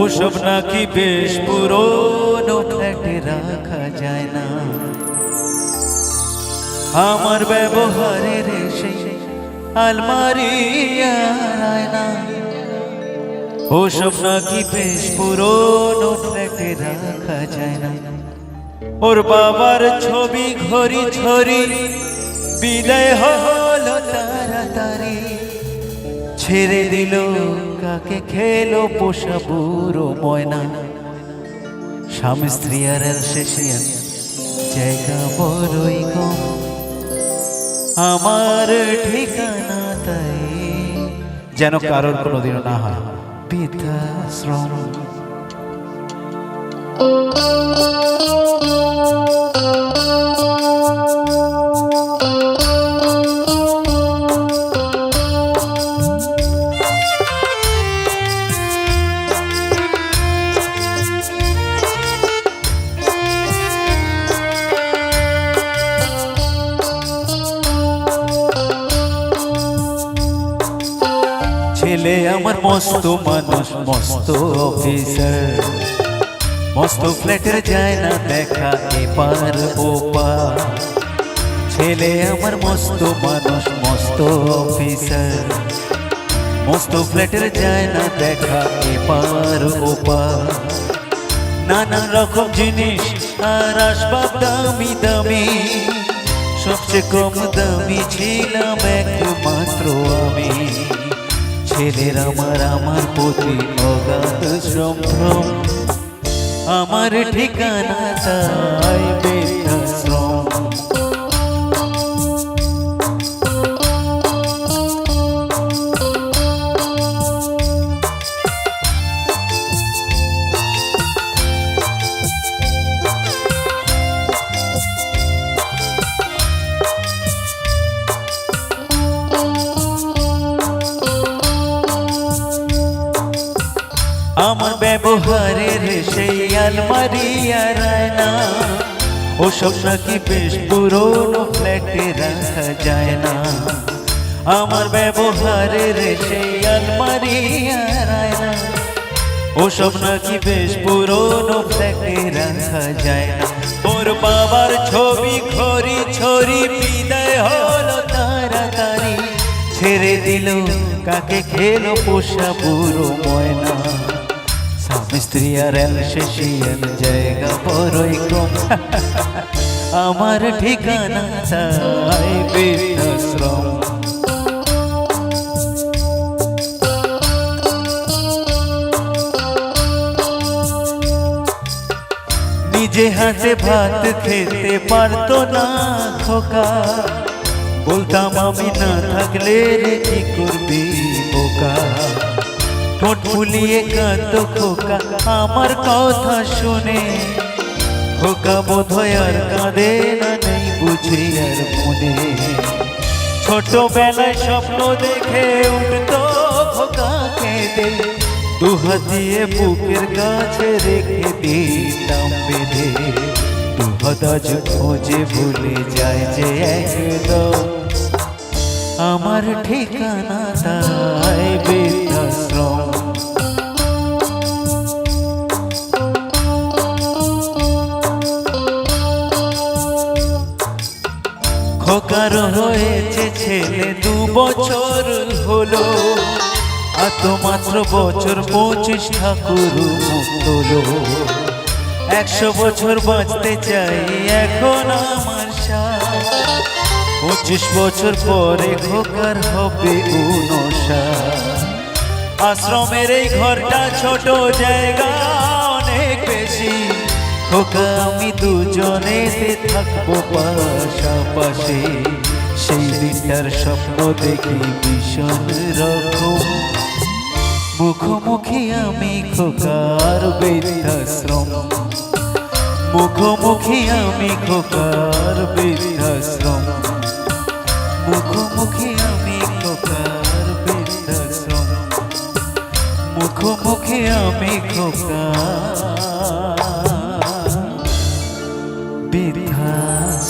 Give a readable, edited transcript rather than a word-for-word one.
ওসব নাকি বেশ পুরনো ফ্ল্যাটে রাখা যায় না। আমার ব্যবহারের সেই আলমারি আয়না, ওসব নাকি বেশ পুরনো ফ্ল্যাটে রাখা যায় না। ওর বাবার ছবি ঘড়ি ছড়ি বিদায় হলো তাড়াতাড়ি, ছেড়ে দিল কাকে খেলো পোষা বুড়ো ময়না। স্বামী স্ত্রী আর শেষে জায়গা বড়ই কম, আমার ঠিকানা তাই যেন কারোর কোনোদিনও না হয় বৃদ্ধাশ্রম। ছেলে আমার মস্ত মানুষ, মস্ত অফিসার, মস্ত ফ্ল্যাটের যায় না দেখা এপার ওপার। ছেলে আমার মস্ত মানুষ, মস্ত অফিসার, মস্ত ফ্ল্যাটের যায় না দেখা এপার ওপার। নানান রকম জিনিস আর আসবাব দামি দামি, সবচেয়ে কম দামি ছিলাম একমাত্র আমি। ছেলের আমার প্রতি অগাধ সম্ভ্রম, আমার ঠিকানা তাই বৃদ্ধাশ্রম। আমার ব্যবহারের সেই আলমারি আর আয়না, ওসব নাকি বেশ পুরনো ফ্ল্যাটে রাখা যায় না। আমার ব্যবহারের সেই আলমারি আর আয়না, ওসব নাকি বেশ পুরনো ফ্ল্যাটে রাখা যায় না। ওর বাবার ছবি ঘড়ি ছড়ি বিদায় হলো তাড়াতাড়ি, ছেড়ে দিল কাকে খেলো পোষা বুড়ো ময়না। স্বামী স্ত্রী আর শেষে জায়গা বড়ই কম, আমার ঠিকানা তাই বৃদ্ধাশ্রম। নিজে হাতে ভাত খেতে পারতো না খোকা, বলতাম আমি না থাকলে রে কি করবি বোকা। ঠোঁট ফুলিয়ে কাঁদতো খোকা আমার কথা শুনে, খোকা বোধহয় আর কাঁদে না, নেই বুঝি আর মনে। ছোটবেলায় স্বপ্ন দেখে উঠতো খোকা কেঁদে, দুহাত দিয়ে বুকের কাছে রেখে দিতাম বেঁধে। দুহাত আজ খোঁজে ভুলে যায় যে একদম, আমার ঠিকানা তাই বৃদ্ধাশ্রম। খোকার হয়েছে ছেলে 2 বছর হলো, আর তো মাত্র বছর 25 ঠাকুর মুক্তলো। 100 বছর বাঁচতে চাই এখন আমার সাথ, 25 বছর পরে খোকার হবে 59। আশ্রমের এই ঘরটা ছোট, জায়গা অনেক বেশি, খোকা আমি দুজনেতে থাকবো পাশাপাশি। সেই দিনটার স্বপ্ন দেখি ভীষণ রকম, মুখোমুখি আমি খোকার বৃদ্ধাশ্রম। মুখোমুখি আমি খোকার বৃদ্ধাশ্রম, মুখোমুখি আমি খোকার বৃদ্ধাশ্রম, মুখোমুখি আমি খোকার বৃদ্ধাশ্রম।